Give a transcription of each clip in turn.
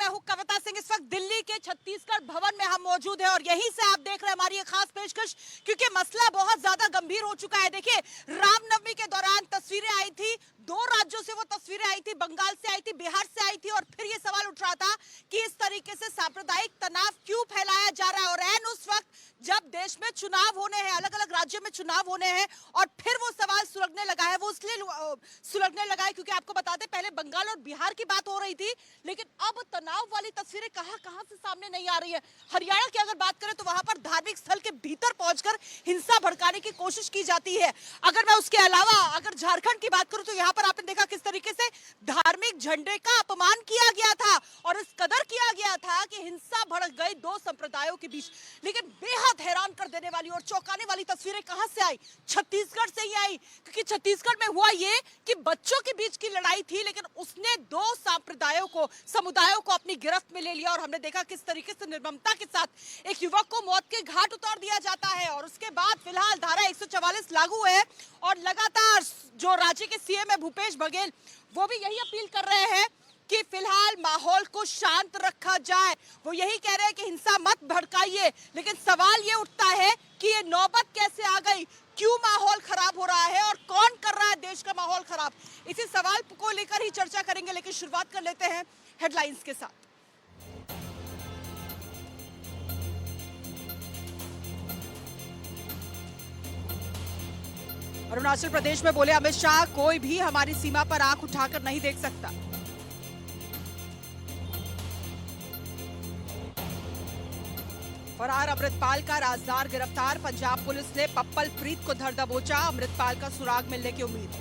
मैं हूं कविता सिंह। इस वक्त दिल्ली के छत्तीसगढ़ भवन में हम मौजूद हैं और यहीं से आप देख रहे हैं हमारी ये खास पेशकश, क्योंकि मसला बहुत ज्यादा गंभीर हो चुका है। देखिए, रामनवमी के दौरान तस्वीरें आई थी, 2 राज्यों से वो तस्वीरें आई थी, बंगाल से आई थी, बिहार से आई थी, और फिर ये सवाल उठ रहा था कि इस तरीके से सांप्रदायिक तनाव क्यों फैलाया जा रहा है। और ऐन उस वक्त जब देश में चुनाव होने हैं, अलग अलग राज्यों में चुनाव होने हैं, और फिर वो सवाल सुलगने लगा है। वो इसलिए सुलगने लगा है क्योंकि आपको बता दें, पहले बंगाल और बिहार की बात हो रही थी, लेकिन अब तनाव वाली तस्वीरें कहां से सामने नहीं आ रही है। हरियाणा की अगर बात करें तो वहां पर धार्मिक स्थल के भीतर पहुंचकर हिंसा भड़काने की कोशिश की जाती है। अगर मैं उसके अलावा अगर झारखंड की बात करूं तो यहां पर आपने देखा किस तरीके से धार्मिक झंडे का अपमान किया गया था, और इस कदर किया गया था कि हिंसा भड़क गई 2 संप्रदायों के बीच। लेकिन बेहद हैरान कर देने वाली और चौंकाने वाली तस्वीरें कहां से आई? छत्तीसगढ़ से ही आई, क्योंकि छत्तीसगढ़ में हुआ ये कि बच्चों के बीच की लड़ाई थी, लेकिन उसने 2 समुदायों को अपनी गिरफ्त में ले लिया। और हमने देखा किस तरीके से निर्ममता के साथ एक युवक को मौत के घाट उतार दिया जाता है। और उसके बाद फिलहाल धारा 144 लागू है, और लगातार जो राज्य के सीएम है भूपेश बघेल, वो भी यही अपील कर रहे हैं कि फिलहाल माहौल को शांत रखा जाए। वो यही कह रहे हैं कि हिंसा मत भड़काइए, लेकिन सवाल ये उठता है कि ये नौबत कैसे आ गई, क्यों माहौल खराब हो रहा है और कौन कर रहा है देश का माहौल खराब। इसी सवाल को लेकर ही चर्चा करेंगे, लेकिन शुरुआत कर लेते हैं हेडलाइंस के साथ। अरुणाचल प्रदेश में बोले अमित शाह, कोई भी हमारी सीमा पर आंख उठाकर नहीं देख सकता। फरार अमृतपाल का राजदार गिरफ्तार, पंजाब पुलिस ने पप्पल प्रीत को धर दबोचा, अमृतपाल का सुराग मिलने की उम्मीद।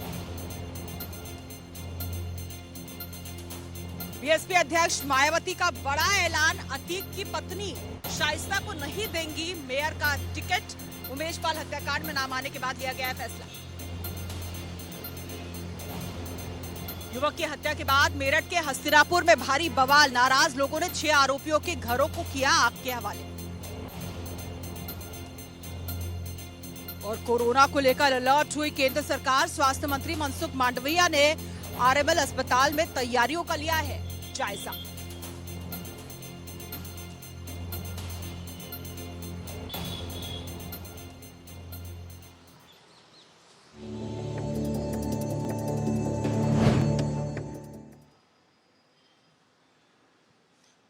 बीएसपी अध्यक्ष मायावती का बड़ा ऐलान, अतीक की पत्नी शाइस्ता को नहीं देंगी मेयर का टिकट। उमेश पाल हत्याकांड में नाम आने के बाद लिया गया है फैसला। युवक की हत्या के बाद मेरठ के हस्तिनापुर में भारी बवाल, नाराज लोगों ने 6 आरोपियों के घरों को किया आग के हवाले। और कोरोना को लेकर अलर्ट हुई केंद्र सरकार, स्वास्थ्य मंत्री मनसुख मांडविया ने आरएमएल अस्पताल में तैयारियों का लिया है जायजा।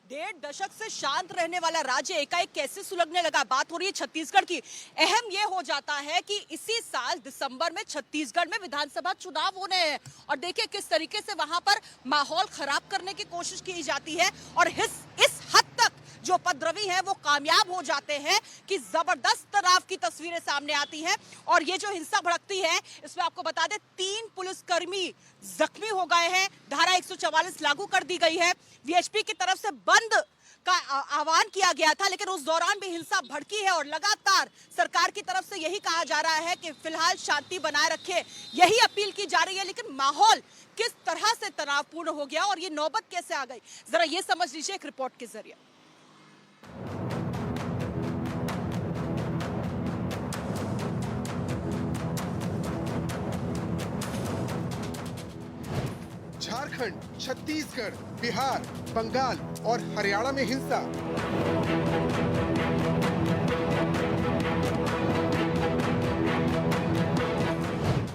डेढ़ दशक से शांत रहने वाला राज्य एकाएक कैसे सुलगने लगा। बात हो रही है छत्तीसगढ़ की। अहम यह हो जाता है कि इसी साल दिसंबर में छत्तीसगढ़ में विधानसभा चुनाव होने हैं, और देखिए किस तरीके से वहां पर माहौल खराब करने की कोशिश की जाती है, और इस हद तक जो उपद्रवी हैं वो कामयाब हो जाते हैं कि जबरदस्त तनाव की तस्वीरें सामने आती हैं। और ये जो हिंसा भड़कती है, इसमें आपको बता दें 3 पुलिसकर्मी जख्मी हो गए हैं, धारा 144 लागू कर दी गई है। वीएचपी की तरफ से बंद का आह्वान किया गया था, लेकिन उस दौरान भी हिंसा भड़की है, और लगातार सरकार की तरफ से यही कहा जा रहा है कि फिलहाल शांति बनाए रखे, यही अपील की जा रही है। लेकिन माहौल किस तरह से तनावपूर्ण हो गया और ये नौबत कैसे आ गई, जरा ये समझ लीजिए एक रिपोर्ट के जरिए। झारखंड, छत्तीसगढ़, बिहार, बंगाल और हरियाणा में हिंसा।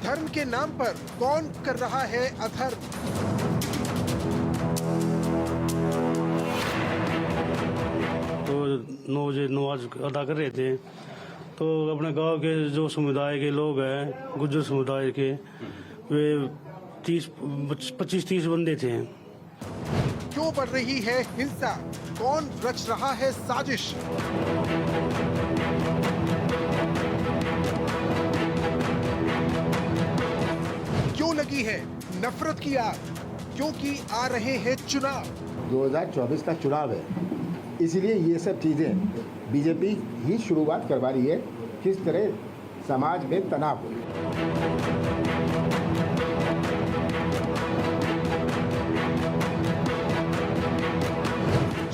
धर्म के नाम पर कौन कर रहा है अधर्म? तो 9 बजे नमाज अदा कर रहे थे, तो अपने गांव के जो समुदाय के लोग हैं, गुज्जर समुदाय के, वे 25-30 बंदे थे। क्यों बढ़ रही है हिंसा? कौन रच रहा है साजिश? क्यों लगी है नफरत की आग? क्योंकि आ रहे हैं चुनाव। 2024 का चुनाव है, इसीलिए ये सब चीजें बीजेपी ही शुरुआत करवा रही है, किस तरह समाज में तनाव हो।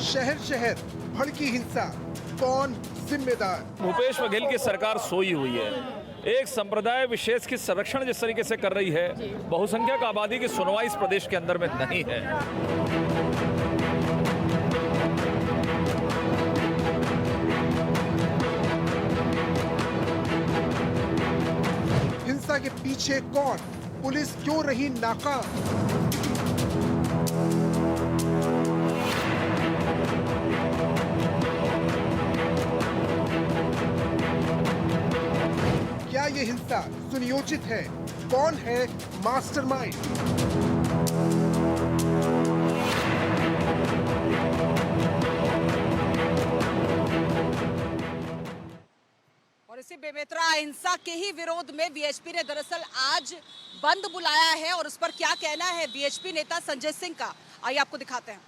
शहर शहर भड़की हिंसा, कौन जिम्मेदार? भूपेश बघेल की सरकार सोई हुई है। एक संप्रदाय विशेष की संरक्षण जिस तरीके से कर रही है, बहुसंख्यक आबादी की सुनवाई इस प्रदेश के अंदर में नहीं है। हिंसा के पीछे कौन? पुलिस क्यों रही नाकाम? क्या ये हिंसा सुनियोजित है? कौन है मास्टरमाइंड? और इसी बेमेतरा हिंसा के ही विरोध में वीएचपी ने दरअसल आज बंद बुलाया है और उस पर क्या कहना है वीएचपी नेता संजय सिंह का, आइए आपको दिखाते हैं।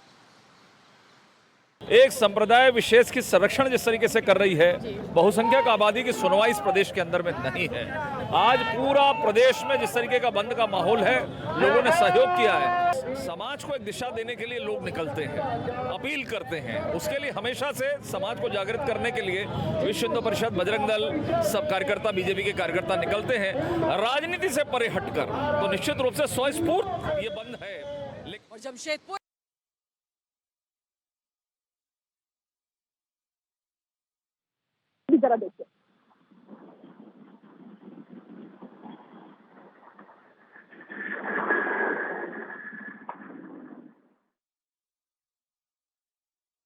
एक संप्रदाय विशेष की संरक्षण जिस तरीके से कर रही है, बहुसंख्यक आबादी की सुनवाई इस प्रदेश के अंदर में नहीं है। आज पूरा प्रदेश में जिस तरीके का बंद का माहौल है, लोगों ने सहयोग किया है। समाज को एक दिशा देने के लिए लोग निकलते हैं, अपील करते हैं। उसके लिए हमेशा से समाज को जागृत करने के लिए विश्व हिंदू परिषद, बजरंग दल, सब कार्यकर्ता, बीजेपी के कार्यकर्ता निकलते हैं। राजनीति से परे हटकर तो निश्चित रूप से स्वस्फूर्त ये बंद है। और जमशेदपुर जरा देखिए,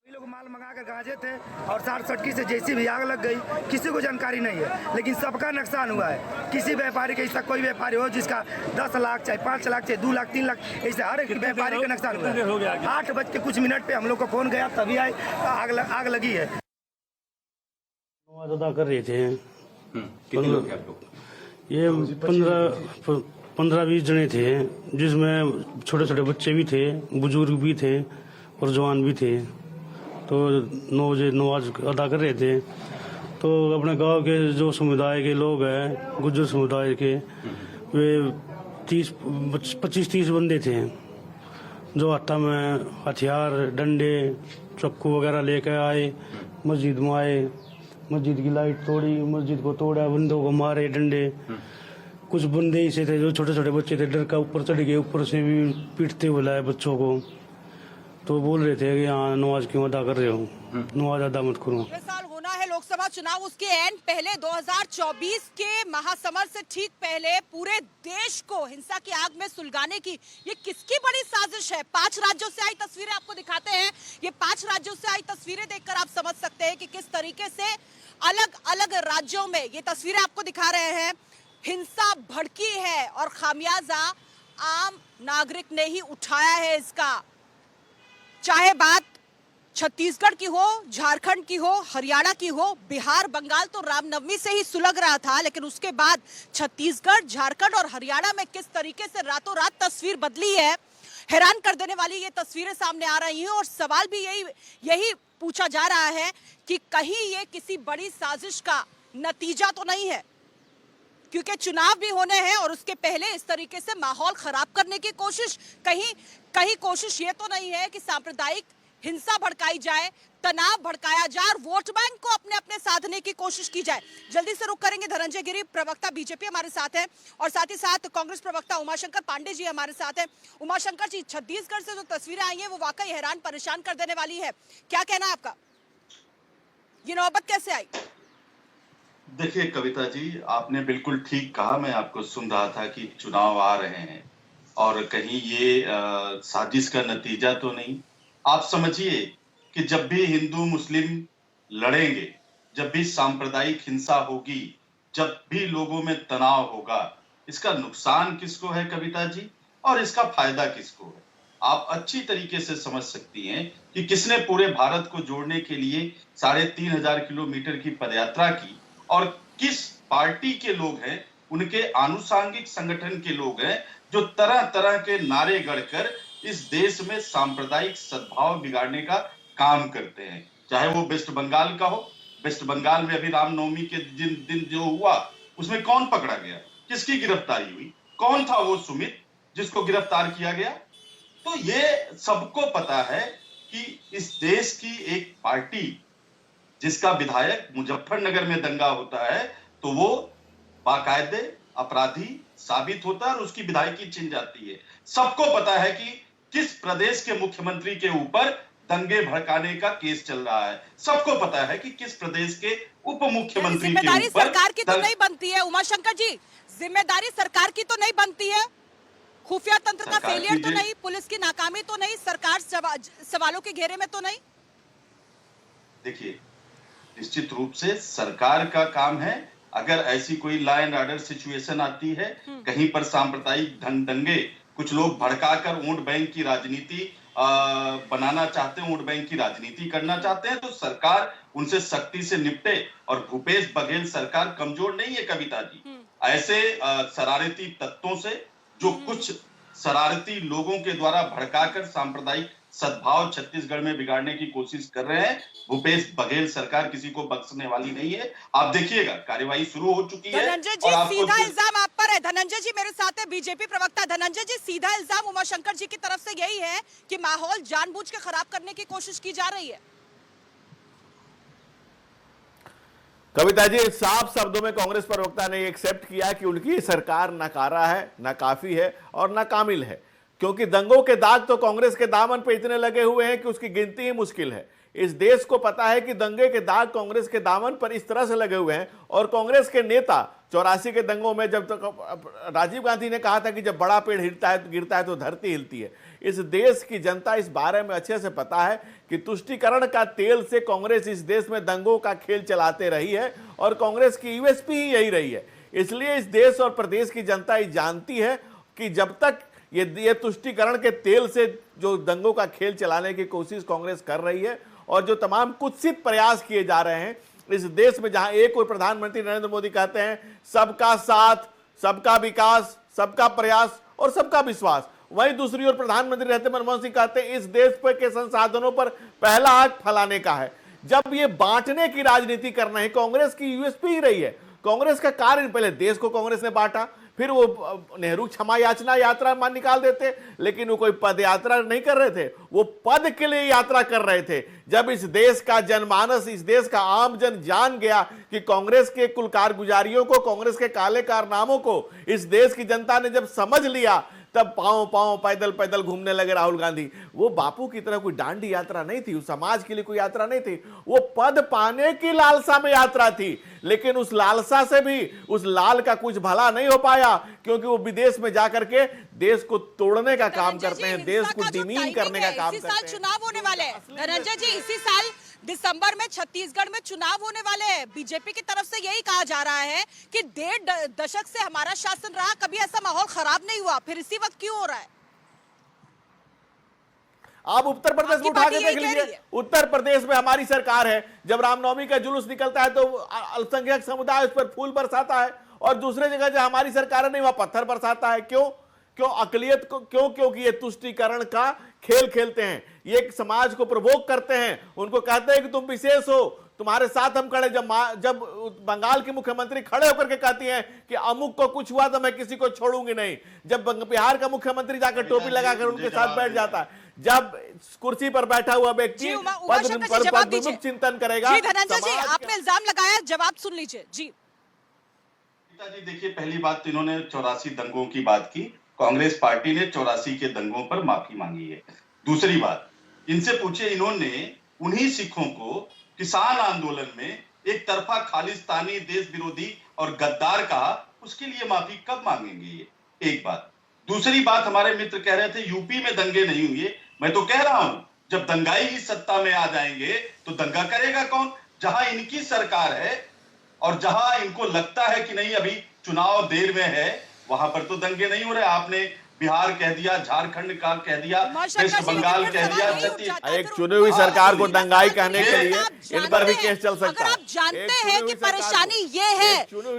लोग माल मंगा कर गांजे थे और साठ सटकी से जैसी भी आग लग गई, किसी को जानकारी नहीं है, लेकिन सबका नुकसान हुआ है। किसी व्यापारी के ऐसा कोई व्यापारी हो जिसका 10 लाख चाहे 5 लाख चाहे 2 लाख 3 लाख, ऐसे हर एक व्यापारी का नुकसान हुआ है। 8 बज के कुछ मिनट पे हम लोग को फोन गया, तभी आए, आग लगी है। नमाज अदा कर रहे थे। कितने लोग थे आप लोग? ये 15-20 जने थे, जिसमें छोटे छोटे बच्चे भी थे, बुजुर्ग भी थे और जवान भी थे। तो 9 बजे नमाज अदा कर रहे थे। तो अपने गांव के जो समुदाय के लोग हैं, गुज्जर समुदाय के, वे 25-30 बंदे थे, जो हत्था में हथियार, डंडे, चक्कू वगैरह लेकर आए, मस्जिद में आए, मस्जिद की लाइट तोड़ी, मस्जिद को तोड़ा, बंदों को मारे डंडे। कुछ बंदे ऐसे थे जो छोटे छोटे बच्चे थे, डर का ऊपर चढ़ गए, ऊपर से भी पीटते हुए लाए बच्चों को। तो बोल रहे थे कि यहाँ नमाज क्यों अदा कर रहे हो, नमाज अदा मत करो। अगले साल होना है लोकसभा चुनाव, उसके एंड पहले 2024 के महासमर से ठीक पहले पूरे देश को हिंसा की आग में सुलगाने की ये किसकी बड़ी साजिश है? 5 राज्यों से आई तस्वीरें आपको दिखाते हैं। ये 5 राज्यों से आई तस्वीरें देखकर आप समझ सकते हैं कि किस तरीके से अलग अलग राज्यों में ये तस्वीरें आपको दिखा रहे हैं। हिंसा भड़की है और खामियाजा आम नागरिक ने ही उठाया है इसका। चाहे बात छत्तीसगढ़ की हो, झारखंड की हो, हरियाणा की हो, बिहार, बंगाल तो रामनवमी से ही सुलग रहा था, लेकिन उसके बाद छत्तीसगढ़, झारखंड और हरियाणा में किस तरीके से रातों रात तस्वीर बदली है, हैरान कर देने वाली ये तस्वीरें सामने आ रही हैं। और सवाल भी यही पूछा जा रहा है कि कहीं ये किसी बड़ी साजिश का नतीजा तो नहीं है, क्योंकि चुनाव भी होने हैं और उसके पहले इस तरीके से माहौल खराब करने की कोशिश, कहीं कोशिश ये तो नहीं है कि सांप्रदायिक हिंसा भड़काई जाए, तनाव भड़काया जाए और वोट बैंक को अपने अपने साधने की कोशिश की जाए। जल्दी से रुक करेंगे, धनंजय गिरी प्रवक्ता बीजेपी हमारे साथ हैं और साथ ही साथ कांग्रेस प्रवक्ता उमाशंकर पांडे जी हमारे साथ हैं। उमाशंकर जी, छत्तीसगढ़ से जो तस्वीरें आई हैं वो वाकई हैरान परेशान कर देने वाली है, क्या कहना है आपका? ये नौबत कैसे आई? देखिए कविता जी, आपने बिल्कुल ठीक कहा। मैं आपको सुन रहा था कि चुनाव आ रहे हैं और कहीं ये साजिश का नतीजा तो नहीं। आप समझिए कि जब भी हिंदू मुस्लिम लड़ेंगे, जब भी सांप्रदायिक हिंसा होगी, जब भी लोगों में तनाव होगा, इसका नुकसान किसको है कविता जी, और इसका फायदा किसको है? आप अच्छी तरीके से समझ सकती हैं कि किसने पूरे भारत को जोड़ने के लिए 3500 किलोमीटर की पदयात्रा की और किस पार्टी के लोग हैं, उनके आनुषंगिक संगठन के लोग हैं जो तरह तरह के नारे गढ़कर इस देश में सांप्रदायिक सद्भाव बिगाड़ने का काम करते हैं। चाहे वो वेस्ट बंगाल का हो, वेस्ट बंगाल में अभी रामनवमी के दिन जो हुआ उसमें कौन पकड़ा गया, किसकी गिरफ्तारी हुई, कौन था वो सुमित जिसको गिरफ्तार किया गया? तो ये सबको पता है कि इस देश की एक पार्टी जिसका विधायक मुजफ्फरनगर में दंगा होता है तो वो बाकायदे अपराधी साबित होता है और उसकी विधायकी छिन जाती है। सबको पता है कि किस प्रदेश के मुख्यमंत्री के ऊपर दंगे भड़काने का केस चल रहा है। सबको पता है कि किस प्रदेश के उप मुख्यमंत्री के ऊपर सरकार की तो नहीं बनती है। उमाशंकर जी, जिम्मेदारी सरकार की तो नहीं बनती है? खुफिया तंत्र का सरकार फेलियर की तो नहीं, पुलिस की नाकामी तो नहीं, सरकार सवालों के घेरे में तो नहीं? देखिए, निश्चित रूप से सरकार का काम है, अगर ऐसी कोई लॉ एंड ऑर्डर सिचुएशन आती है, कहीं पर सांप्रदायिक दंगे, कुछ लोग भड़काकर वोट बैंक की राजनीति बनाना चाहते हैं, वोट बैंक की राजनीति करना चाहते हैं, तो सरकार उनसे सख्ती से निपटे। और भूपेश बघेल सरकार कमजोर नहीं है कविता जी। ऐसे शरारती तत्वों से, जो कुछ शरारती लोगों के द्वारा भड़काकर सांप्रदायिक सद्भाव छत्तीसगढ़ में बिगाड़ने की कोशिश कर रहे हैं, भूपेश बघेल सरकार किसी को बख्शने वाली नहीं है। आप देखिएगा, कार्यवाही शुरू हो चुकी है। धनंजय जी, सीधा इल्जाम आप पर है। धनंजय जी मेरे साथ है बीजेपी प्रवक्ता धनंजय जी, सीधा इल्जाम उमाशंकर जी की तरफ से यही है कि माहौल जानबूझ के खराब करने की कोशिश की जा रही है। कविता जी, साफ शब्दों में कांग्रेस प्रवक्ता ने एक्सेप्ट किया कि उनकी सरकार नाकारा है, नाकाफी है और नाकामिल है, क्योंकि दंगों के दाग तो कांग्रेस के दामन पे इतने लगे हुए हैं कि उसकी गिनती ही मुश्किल है। इस देश को पता है कि दंगे के दाग कांग्रेस के दामन पर इस तरह से लगे हुए हैं, और कांग्रेस के नेता 84 के दंगों में, जब तक राजीव गांधी ने कहा था कि जब बड़ा पेड़ गिरता है तो धरती हिलती है। इस देश की जनता इस बारे में अच्छे से पता है कि तुष्टीकरण का तेल से कांग्रेस इस देश में दंगों का खेल चलाते रही है, और कांग्रेस की यूएसपी ही यही रही है। इसलिए इस देश और प्रदेश की जनता ये जानती है कि जब तक ये तुष्टीकरण के तेल से जो दंगों का खेल चलाने की कोशिश कांग्रेस कर रही है, और जो तमाम कुत्सित प्रयास किए जा रहे हैं इस देश में, जहां एक और प्रधानमंत्री नरेंद्र मोदी कहते हैं सबका साथ, सबका विकास, सबका प्रयास और सबका विश्वास, वहीं दूसरी ओर प्रधानमंत्री रहते मनमोहन सिंह कहते हैं इस देश पर के संसाधनों पर पहला हाथ फैलाने का है। जब ये बांटने की राजनीति करना है, कांग्रेस की यूएसपी ही रही है। कांग्रेस का कार्य, पहले देश को कांग्रेस ने बांटा, फिर वो नेहरू क्षमा याचना यात्रा मान निकाल देते, लेकिन वो कोई पद यात्रा नहीं कर रहे थे, वो पद के लिए यात्रा कर रहे थे। जब इस देश का जनमानस, इस देश का आम जन जान गया कि कांग्रेस के कुल कारगुजारियों को, कांग्रेस के काले कारनामों को इस देश की जनता ने जब समझ लिया, तब पांव पांव पैदल पैदल घूमने लगे राहुल गांधी। वो बापू की तरह कोई डांडी यात्रा नहीं थी, उस समाज के लिए कोई यात्रा नहीं थी, वो पद पाने की लालसा में यात्रा थी। लेकिन उस लालसा से भी उस लाल का कुछ भला नहीं हो पाया, क्योंकि वो विदेश में जाकर के देश को तोड़ने का काम करते हैं, देश को डिमीन करने का काम करते हैं। चुनाव होने वाले हैं धनंजय जी, इसी साल दिसंबर में छत्तीसगढ़ में चुनाव होने वाले हैं। बीजेपी की तरफ से यही कहा जा रहा है कि 1.5 दशक से हमारा शासन रहा, कभी ऐसा माहौल खराब नहीं हुआ, फिर इसी वक्त क्यों हो रहा है? आप उत्तर प्रदेश में उठा के देख लीजिए, उत्तर प्रदेश में हमारी सरकार है। जब रामनवमी का जुलूस निकलता है तो अल्पसंख्यक समुदाय उस पर फूल बरसाता है, और दूसरे जगह जब हमारी सरकार नहीं, वहां पत्थर बरसाता है। क्यों? अकलियत को क्यों? क्योंकि ये तुष्टीकरण का खेल खेलते हैं, ये समाज को प्रवोक करते हैं, उनको कहते हैं कि तुम विशेष हो, तुम्हारे साथ हम खड़े। जब बंगाल की मुख्यमंत्री खड़े होकर के कहती हैं कि अमुक को कुछ हुआ तो मैं किसी को छोड़ूंगी नहीं, जब बिहार का मुख्यमंत्री जाकर टोपी लगाकर उनके साथ बैठ जाता है, जब कुर्सी पर बैठा हुआ व्यक्ति पद चिंतन करेगा। जी धनंजय जी, आपने इल्जाम लगाया, जवाब सुन लीजिए जी। जी देखिए, पहली बात तो इन्होंने 84 दंगों की बात की, कांग्रेस पार्टी ने 84 के दंगों पर माफी मांगी है। दूसरी बात, इनसे पूछे, इन्होंने उन्हीं सिखों को किसान आंदोलन में एक तरफा खालिस्तानी, देश विरोधी और गद्दार कहा, उसके लिए माफी कब मांगेंगे ये? एक बात। दूसरी बात, हमारे मित्र कह रहे थे यूपी में दंगे नहीं हुए, मैं तो कह रहा हूं जब दंगाई ही सत्ता में आ जाएंगे तो दंगा करेगा कौन? जहां इनकी सरकार है और जहां इनको लगता है कि नहीं अभी चुनाव देर में है, वहां पर तो दंगे नहीं हो रहे। आपने बिहार कह दिया, झारखंड का कह दिया, वेस्ट बंगाल कह दिया। एक चुनी हुई सरकार को दंगाई कहने के लिए इन पर भी केस चल सकता है। अगर आप जानते हैं कि परेशानी ये है,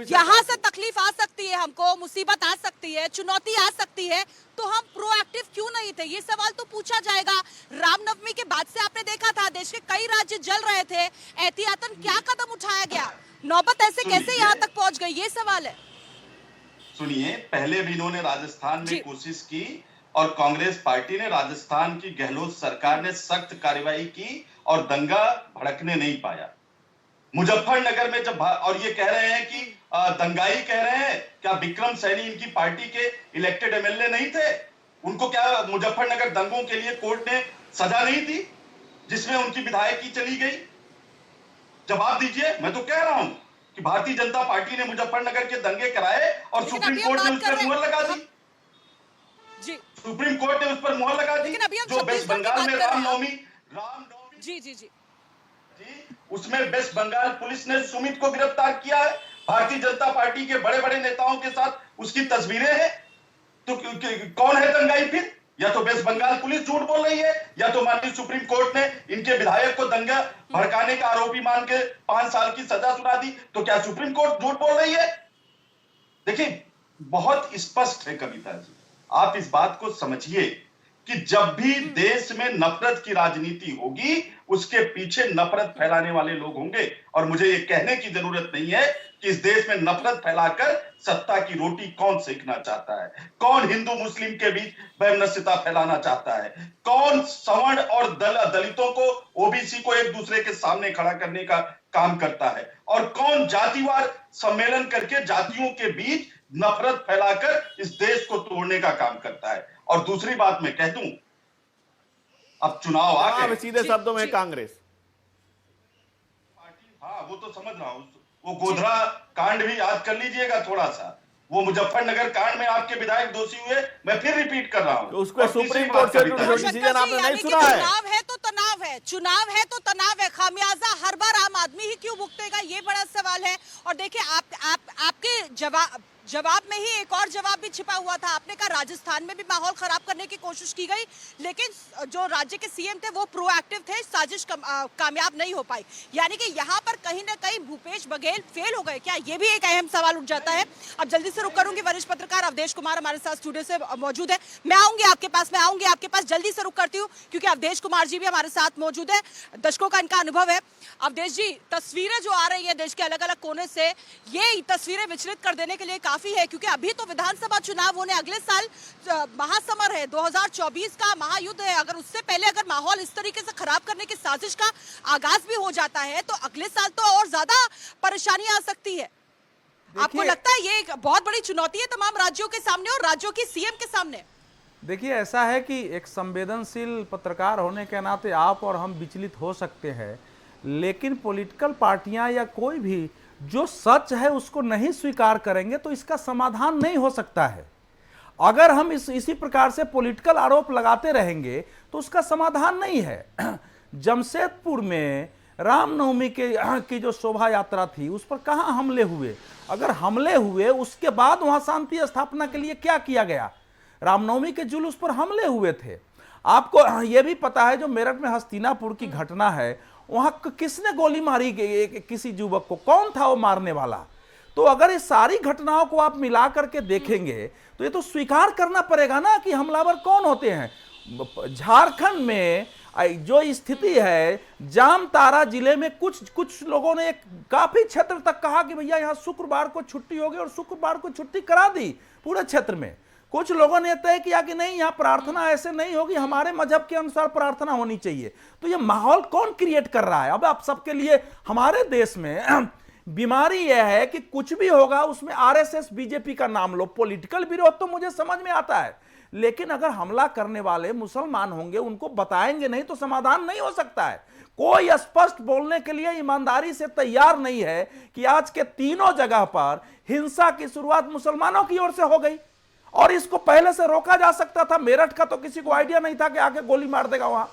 यहाँ से तकलीफ आ सकती है, हमको मुसीबत आ सकती है, चुनौती आ सकती है, तो हम प्रोएक्टिव क्यों नहीं थे? ये सवाल तो पूछा जाएगा। रामनवमी के बाद से आपने देखा था देश के कई राज्य जल रहे थे, एहतियातन क्या कदम उठाया गया? नौबत ऐसे कैसे यहाँ तक पहुंच गई, ये सवाल है। सुनिए, पहले भी इन्होंने राजस्थान में कोशिश की और कांग्रेस पार्टी ने, राजस्थान की गहलोत सरकार ने सख्त कार्रवाई की और दंगा भड़कने नहीं पाया। मुजफ्फरनगर में जब, और ये कह रहे हैं कि दंगाई कह रहे हैं, क्या विक्रम सैनी इनकी पार्टी के इलेक्टेड एमएलए नहीं थे? उनको क्या मुजफ्फरनगर दंगों के लिए कोर्ट ने सजा नहीं दी जिसमें उनकी विधायकी चली गई? जवाब दीजिए। मैं तो कह रहा हूं कि भारतीय जनता पार्टी ने मुजफ्फरनगर के दंगे कराए और लेकिन सुप्रीम अभी हम कोर्ट ने बात उस कर पर रहे मुहर लगा हैं। दी। जी सुप्रीम कोर्ट ने उस पर मुहर लगा दी। लेकिन अभी हम जो वेस्ट छत्तीसगढ़ की बंगाल बात में कर रहे हैं। रामनवमी जी जी जी उसमें वेस्ट बंगाल पुलिस ने सुमित को गिरफ्तार किया है। भारतीय जनता पार्टी के बड़े बड़े नेताओं के साथ उसकी तस्वीरें हैं। तो कौन है दंगाई फिर? या तो वेस्ट बंगाल पुलिस झूठ बोल रही है, या तो माननीय सुप्रीम कोर्ट ने इनके विधायक को दंगा भड़काने का आरोपी मान के 5 साल की सजा सुना दी। तो क्या सुप्रीम कोर्ट झूठ बोल रही है? देखिए, बहुत स्पष्ट है कविता जी, आप इस बात को समझिए कि जब भी देश में नफरत की राजनीति होगी, उसके पीछे नफरत फैलाने वाले लोग होंगे। और मुझे ये कहने की जरूरत नहीं है कि इस देश में नफरत फैलाकर सत्ता की रोटी कौन सेकना चाहता है, कौन हिंदू मुस्लिम के बीच वैमनस्यता फैलाना चाहता है, कौन सवर्ण और दलितों को, ओबीसी को एक दूसरे के सामने खड़ा करने का काम करता है, और कौन जातिवार सम्मेलन करके जातियों के बीच नफरत फैलाकर इस देश को तोड़ने का काम करता है। और दूसरी बात मैं कह दूं, अब चुनाव आ गए, सीधे शब्दों में कांग्रेस पार्टी, हाँ वो तो समझ रहा हूं, वो गोधरा कांड भी याद कर लीजिएगा थोड़ा सा, वो मुजफ्फरनगर कांड में आपके विधायक दोषी हुए, मैं फिर रिपीट कर रहा हूं। उस पर सुप्रीम कोर्ट से डिसीजन आपने नहीं सुना है। चुनाव है तो तनाव है, चुनाव है तो तनाव है, खामियाजा हर बार आम आदमी ही क्यों भुगतेगा, ये बड़ा सवाल है। और देखिए आपके जवाब में ही एक और जवाब भी छिपा हुआ था। आपने कहा राजस्थान में भी माहौल खराब करने की कोशिश की गई, लेकिन जो राज्य के सीएम थे वो प्रोएक्टिव थे, साजिश कामयाब नहीं हो पाई। यानी कि यहाँ पर कहीं ना कहीं भूपेश बघेल फेल हो गए क्या, ये भी एक अहम सवाल उठ जाता है। अब जल्दी से रुक करूंगी, वरिष्ठ पत्रकार अवधेश कुमार हमारे साथ स्टूडियो से मौजूद है। मैं आऊंगी आपके पास, जल्दी से रुक करती हूँ क्योंकि अवधेश कुमार जी भी हमारे साथ मौजूद है, दशकों का इनका अनुभव है। अवधेश जी, तस्वीरें जो आ रही है देश के अलग अलग कोने से, ये तस्वीरें विचलित कर देने के लिए काफी है, क्योंकि अभी तो विधानसभा चुनाव होने, अगले साल महासमर है, 2024 का महायुद्ध है। अगर उससे पहले अगर माहौल इस तरीके से खराब करने की साजिश का आगाज भी हो जाता है तो अगले साल तो और ज्यादा परेशानी आ सकती है। आपको लगता है ये एक बहुत बड़ी चुनौती है तमाम राज्यों के सामने और राज्यों की सीएम के सामने? देखिए, ऐसा है कि एक संवेदनशील पत्रकार होने के नाते आप और हम विचलित हो सकते हैं, लेकिन पॉलिटिकल पार्टियां या कोई भी जो सच है उसको नहीं स्वीकार करेंगे तो इसका समाधान नहीं हो सकता है। अगर हम इसी प्रकार से पॉलिटिकल आरोप लगाते रहेंगे तो उसका समाधान नहीं है। जमशेदपुर में रामनवमी की जो शोभा यात्रा थी उस पर कहां हमले हुए? अगर हमले हुए उसके बाद वहां शांति स्थापना के लिए क्या किया गया? रामनवमी के जुलूस पर हमले हुए थे। आपको यह भी पता है जो मेरठ में हस्तिनापुर की घटना है, वहां किसने गोली मारी गई किसी युवक को, कौन था वो मारने वाला? तो अगर इस सारी घटनाओं को आप मिला करके देखेंगे तो ये तो स्वीकार करना पड़ेगा ना कि हमलावर कौन होते हैं। झारखंड में जो स्थिति है, जामताड़ा जिले में कुछ लोगों ने काफी क्षेत्र तक कहा कि भैया यहाँ शुक्रवार को छुट्टी होगी और शुक्रवार को छुट्टी करा दी पूरे क्षेत्र में। कुछ लोगों ने तय किया कि नहीं, यहाँ प्रार्थना ऐसे नहीं होगी, हमारे मजहब के अनुसार प्रार्थना होनी चाहिए। तो ये माहौल कौन क्रिएट कर रहा है? अब आप सबके लिए हमारे देश में बीमारी यह है कि कुछ भी होगा उसमें आरएसएस बीजेपी का नाम लो। पॉलिटिकल विरोध तो मुझे समझ में आता है, लेकिन अगर हमला करने वाले मुसलमान होंगे, उनको बताएंगे नहीं तो समाधान नहीं हो सकता है। कोई स्पष्ट बोलने के लिए ईमानदारी से तैयार नहीं है कि आज के तीनों जगह पर हिंसा की शुरुआत मुसलमानों की ओर से हो गई और इसको पहले से रोका जा सकता था। मेरठ का तो किसी को आइडिया नहीं था कि आके गोली मार देगा वहां।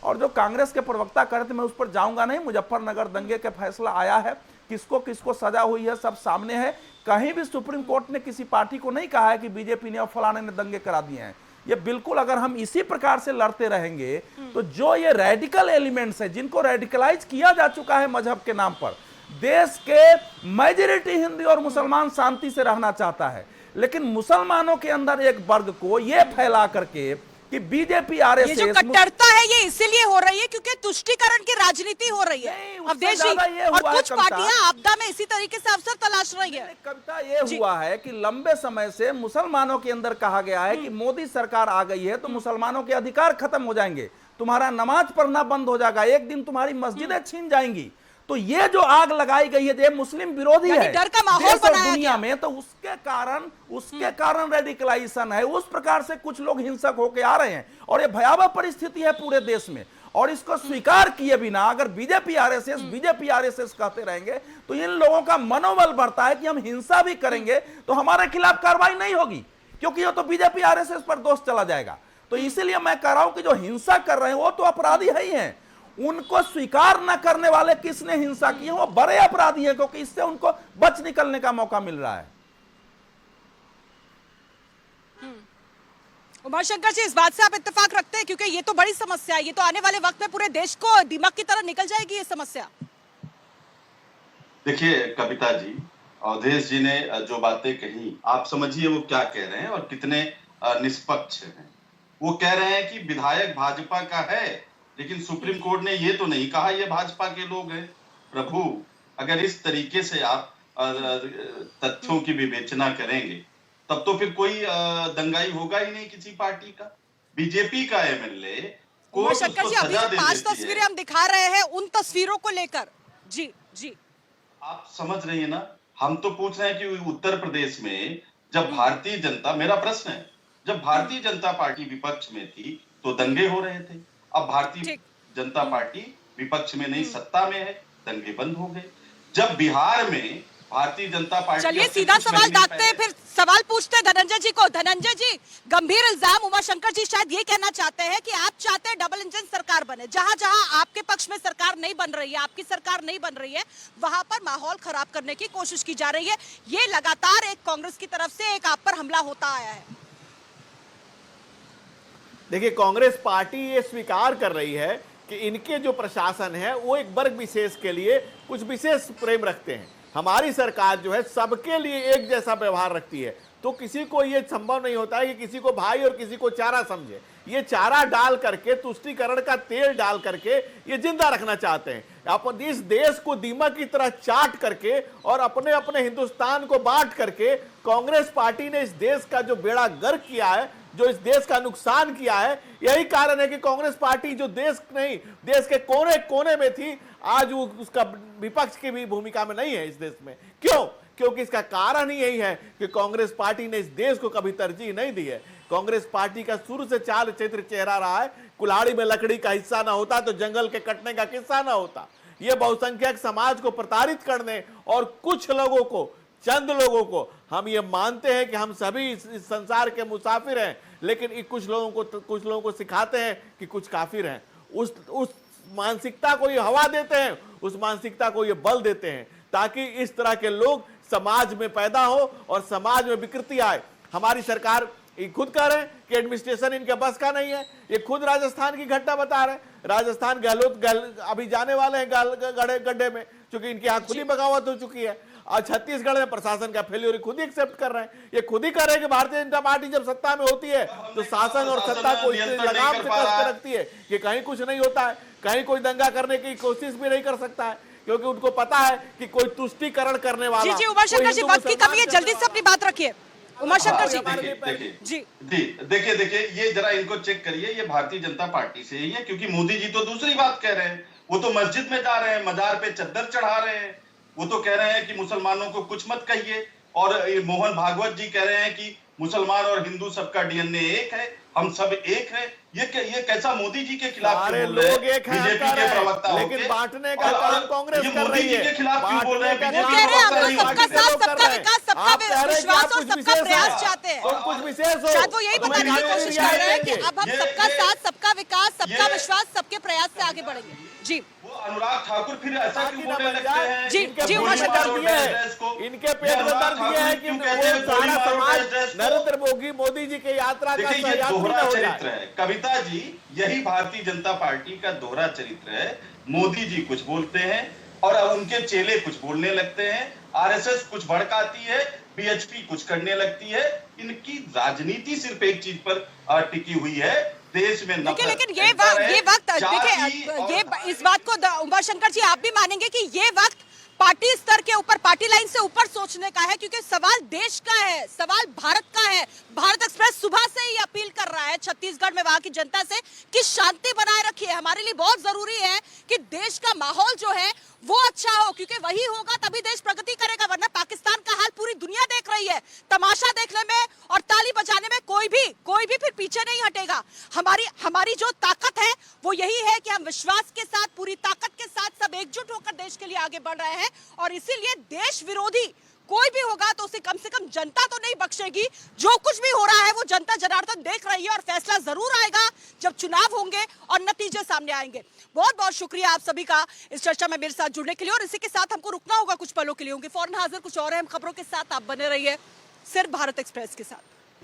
और जो कांग्रेस के प्रवक्ता कर रहे थे, मैं उस पर जाऊंगा नहीं। मुजफ्फरनगर दंगे का फैसला आया है, किसको किसको सजा हुई है सब सामने है। कहीं भी सुप्रीम कोर्ट ने किसी पार्टी को नहीं कहा है कि बीजेपी ने और फलाने ने दंगे करा दिए हैं। ये बिल्कुल, अगर हम इसी प्रकार से लड़ते रहेंगे तो जो ये रेडिकल एलिमेंट्स है, जिनको रेडिकलाइज किया जा चुका है मजहब के नाम पर, देश के मेजॉरिटी हिंदू और मुसलमान शांति से रहना चाहता है, लेकिन मुसलमानों के अंदर एक वर्ग को ये फैला करके कि बीजेपी आरएसएस, ये जो कट्टरता है ये इसीलिए हो रही है क्योंकि तुष्टीकरण की राजनीति हो रही है अवधेश जी, और कुछ पार्टियां आपदा में इसी तरीके से अवसर तलाश रही है। कविता ये हुआ है कि लंबे समय से मुसलमानों के अंदर कहा गया है कि मोदी सरकार आ गई है तो मुसलमानों के अधिकार खत्म हो जाएंगे, तुम्हारा नमाज पढ़ना बंद हो जाएगा, एक दिन तुम्हारी मस्जिदें छीन जाएंगी। तो ये जो आग लगाई गई है, ये मुस्लिम विरोधी है डर का माहौल बनाया दुनिया में, तो उसके कारण रेडिकलाइजेशन है। उस प्रकार से कुछ लोग हिंसक होके आ रहे हैं और ये भयावह परिस्थिति है पूरे देश में। और इसको स्वीकार किए बिना अगर बीजेपी आरएसएस कहते रहेंगे तो इन लोगों का मनोबल बढ़ता है कि हम हिंसा भी करेंगे तो हमारे खिलाफ कार्रवाई नहीं होगी, क्योंकि ये तो बीजेपी आरएसएस पर दोष चला जाएगा। तो इसीलिए मैं कह रहा हूं कि जो हिंसा कर रहे हैं वो तो अपराधी है ही हैं, उनको स्वीकार न करने वाले किसने हिंसा की है वो बड़े अपराधी हैं, क्योंकि इससे उनको बच निकलने का मौका मिल रहा है। उमाशंकर जी, इस बात से आप इत्तेफाक रखते हैं, क्योंकि ये तो बड़ी समस्या है, ये तो आने वाले वक्त में पूरे देश को दीमक की तरह निकल जाएगी ये समस्या। देखिए कविता जी, अवधेश जी ने जो बातें कही, आप समझिए वो क्या कह रहे हैं और कितने निष्पक्ष हैं। वो कह रहे हैं कि विधायक भाजपा का है, लेकिन सुप्रीम कोर्ट ने ये तो नहीं कहा ये भाजपा के लोग हैं। प्रभु, अगर इस तरीके से आप तथ्यों की विवेचना करेंगे तब तो फिर कोई दंगाई होगा ही नहीं किसी पार्टी का। बीजेपी का एमएलए को शंकर जी, अभी जो 5 तस्वीरें हम दिखा रहे हैं उन तस्वीरों को लेकर जी जी आप समझ रही है ना, हम तो पूछ रहे हैं कि उत्तर प्रदेश में जब भारतीय जनता, मेरा प्रश्न है, जब भारतीय जनता पार्टी विपक्ष में थी तो दंगे हो रहे थे, अब भारतीय जनता पार्टी विपक्ष में नहीं सत्ता में है, दंगे बंद हो गए। जब बिहार में भारतीय जनता पार्टी, चलिए सीधा सवाल दागते हैं, फिर सवाल पूछते हैं धनंजय जी को। धनंजय जी, गंभीर इल्जाम उमाशंकर जी शायद ये कहना चाहते हैं कि आप चाहते हैं डबल इंजन सरकार बने, जहां जहां आपके पक्ष में सरकार नहीं बन रही है, आपकी सरकार नहीं बन रही है, वहां पर माहौल खराब करने की कोशिश की जा रही है। ये लगातार एक कांग्रेस की तरफ से एक आप पर हमला होता आया है। देखिए, कांग्रेस पार्टी ये स्वीकार कर रही है कि इनके जो प्रशासन है वो एक वर्ग विशेष के लिए कुछ विशेष प्रेम रखते हैं। हमारी सरकार जो है सबके लिए एक जैसा व्यवहार रखती है, तो किसी को ये संभव नहीं होता है कि किसी को भाई और किसी को चारा समझे। ये चारा डाल करके, तुष्टीकरण का तेल डाल करके ये जिंदा रखना चाहते हैं। अपन इस देश को दीमक की तरह चाट करके और अपने अपने हिंदुस्तान को बांट करके कांग्रेस पार्टी ने इस देश का जो बेड़ा गर्क किया है, जो इस देश का नुकसान किया है, यही कारण है कि कांग्रेस पार्टी जो देश नहीं, देश के कोने कोने में थी, आज वो उसका विपक्ष की भी भूमिका में नहीं है इस देश में। क्यों? क्योंकि इसका कारण ही यही है कि कांग्रेस पार्टी ने इस देश को कभी तरजीह नहीं दी है। कांग्रेस पार्टी का शुरू से चाल चरित्र चेहरा रहा है, कुल्हाड़ी में लकड़ी का हिस्सा ना होता तो जंगल के कटने का किस्सा ना होता। ये बहुसंख्यक समाज को प्रताड़ित करने और कुछ लोगों को, चंद लोगों को, हम ये मानते हैं कि हम सभी इस संसार के मुसाफिर हैं, लेकिन कुछ लोगों को सिखाते हैं कि कुछ काफिर हैं। उस मानसिकता को ये हवा देते हैं, उस मानसिकता को ये बल देते हैं, ताकि इस तरह के लोग समाज में पैदा हो और समाज में विकृति आए। हमारी सरकार ये खुद कह रहे हैं कि एडमिनिस्ट्रेशन इनके बस का नहीं है। ये खुद राजस्थान की घटना बता रहे हैं। राजस्थान गहलोत अभी जाने वाले हैं गड्ढे में, क्योंकि इनके यहाँ खुद ही बगावत हो चुकी है। और छत्तीसगढ़ में प्रशासन का फेल्योर खुद ही एक्सेप्ट कर रहे हैं। ये खुद ही कर रहे हैं कि भारतीय जनता पार्टी जब सत्ता में होती है तो शासन और सत्ता को इतनी लगाम से कसके रखती है कि कहीं कुछ नहीं होता है, कहीं कोई दंगा करने की कोशिश भी नहीं कर सकता है, क्योंकि उनको पता है कि कोई तुष्टीकरण करने वाला। जी उमाशंकर जी, वक्त की कमी है, जल्दी से अपनी बात रखिए। उमाशंकर जी, देखिए ये जरा इनको चेक करिए, ये भारतीय जनता पार्टी से ही है, क्योंकि मोदी जी तो दूसरी बात कह रहे हैं। वो तो मस्जिद में जा रहे हैं, मजार पे चद्दर चढ़ा रहे हैं, वो तो कह रहे हैं कि मुसलमानों को कुछ मत कहिए। और मोहन भागवत जी कह रहे हैं कि मुसलमान और हिंदू सबका डीएनए एक है, हम सब एक है। ये कैसा मोदी जी के खिलाफ सारे लोग एक हैं, बीजेपी के प्रवक्ता, लेकिन बांटने का काम कांग्रेस कर रही है। के खिलाफ क्यों बोल रहे हैं? सबका साथ, सबका विकास, सबका विश्वास और सबका प्रयास चाहते हैं। कुछ विशेष हो, शायद वो यही बताने की कोशिश कर रहे हैं कि अब हम सबका साथ, सबका विकास, सबका विश्वास, सबके प्रयास से आगे बढ़ेंगे। जी, वो अनुराग ठाकुर फिर ऐसा क्यों बोलने लगते हैं? जी इनके पेट में दर्द ये है कि वो सारा समाज नरेंद्र मोदी जी के यात्रा का दोहरा चरित्र है। कविता जी, यही भारतीय जनता पार्टी का दोहरा चरित्र है। मोदी जी कुछ बोलते हैं और उनके चेले कुछ बोलने लगते हैं, आरएसएस कुछ भड़काती है, बीएचपी कुछ करने लगती है। इनकी राजनीति सिर्फ एक चीज पर टिकी हुई है, देश में नफरत। लेकिन ये वक्त देखिए, ये इस बात को उमाशंकर जी आप भी मानेंगे कि ये वक्त पार्टी स्तर के ऊपर, पार्टी लाइन से ऊपर सोचने का है, क्योंकि सवाल देश का है, सवाल भारत का है। भारत एक्सप्रेस सुबह से ही अपील कर रहा है छत्तीसगढ़ में वहां की जनता से कि शांति बनाए रखिए। हमारे लिए बहुत जरूरी है कि देश का माहौल जो है वो अच्छा हो, क्योंकि वही होगा तभी देश प्रगति करेगा, वरना पाकिस्तान का हाल पूरी दुनिया देख रही है। तमाशा देखने में और ताली बजाने में कोई भी फिर पीछे नहीं हटेगा। हमारी जो ताकत है वो यही है कि हम विश्वास के साथ, पूरी ताकत के साथ सब एकजुट होकर देश के लिए आगे बढ़ रहे हैं। और इसीलिए देश विरोधी कोई भी होगा तो उसे कम से कम जनता तो नहीं बख्शेगी। जो कुछ भी हो रहा है वो जनता जनार्दन देख रही है और फैसला जरूर आएगा जब चुनाव होंगे और नतीजे सामने आएंगे। बहुत बहुत शुक्रिया आप सभी का इस चर्चा में मेरे साथ जुड़ने के लिए। और इसी के साथ हमको रुकना होगा कुछ पलों के लिए, होंगे फौरन हाजिर कुछ और अहम खबरों के साथ। आप बने रहिए सिर्फ भारत एक्सप्रेस के साथ।